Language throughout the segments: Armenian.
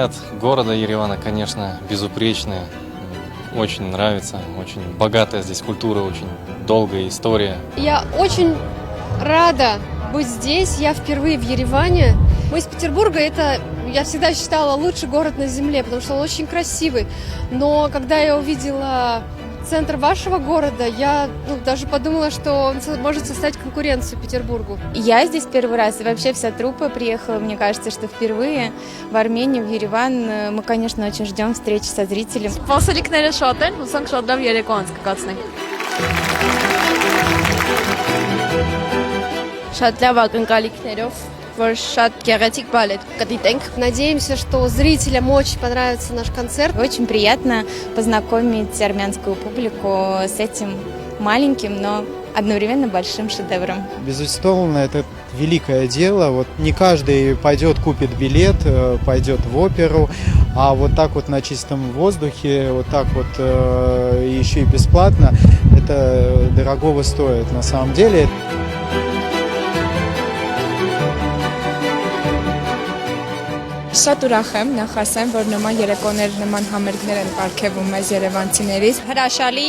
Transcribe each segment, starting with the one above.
Впечатления от города Еревана, конечно, безупречные. Очень нравится, очень богатая здесь культура, очень долгая история. Я очень рада быть здесь. Я впервые в Ереване. Мы из Петербурга, это, я всегда считала, лучший город на земле, потому что он очень красивый. Но когда я увидела центр вашего города, я даже подумала, что он может составить конкуренцию Петербургу. Я здесь первый раз, и вообще вся труппа приехала, мне кажется, что впервые в Армению, в Ереван. Мы, конечно, очень ждем встречи со зрителем. Սպասելիքները շատ են, հուսանք շատ լավ երեկո անցկացնենք։ Շատ լավ ակնկալիքներով, որ շատ գեղեցիկ բալետ կդիտենք։ Надеемся, что зрителям очень понравится наш концерт. Очень приятно познакомить армянскую публику с этим маленьким, но одновременно большим шедевром. Безусловно, это великое дело. Вот не каждый пойдет, купит билет, пойдет в оперу, а вот так вот на чистом воздухе, вот так вот еще и бесплатно, это дорогого стоит на самом деле. Շատ ուրախ եմ, նախ ասեմ, որ նման երեկոներ, նման համերգներ են պարգևում մեզ երևանցիներից։ Հրաշալի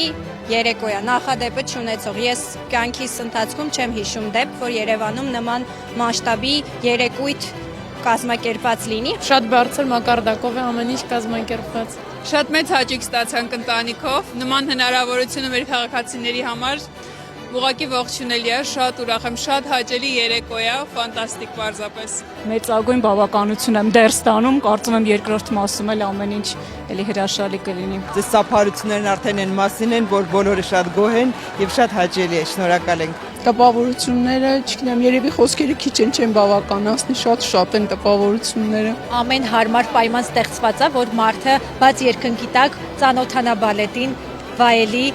երեկո է, նախադեպը չունեցող։ Ես կյանքիս ընթացքում չեմ հիշում դեպք, որ Երևանում նման մասշտաբի երեկույթ կազմակերպած լինի։ Շատ բարձր մակարդակով է ամեն ինչ կազմակերպված։ Շատ մեծ հաճույք ստացանք ընտանիքով, նման հնարավորությունը մեր քաղաքացիների համար ուղղակի ողջունել է, շատ ուրախ եմ, շատ հաճելի երեկո է, ֆանտաստիկ պարզապես։ Մեծագույն բավականություն եմ դեռ ստանում, կարծում եմ երկրորդ մասում էլ ամեն ինչ էլի հրաշալի կլինի։ Ձեզ սափարություններն արդեն այն մասին են, որ բոլորը շատ գոհ են եւ շատ հաճելի է, շնորհակալ ենք։ Տպավորությունները, չգիտեմ, երևի խոսքերը քիչ չեն բավականացնի, շատ են տպավորությունները։ Ամեն հարմար պայման ստեղծված է, որ մարդը բաց երկնքի տակ ծանոթանա բալետին, վայելի։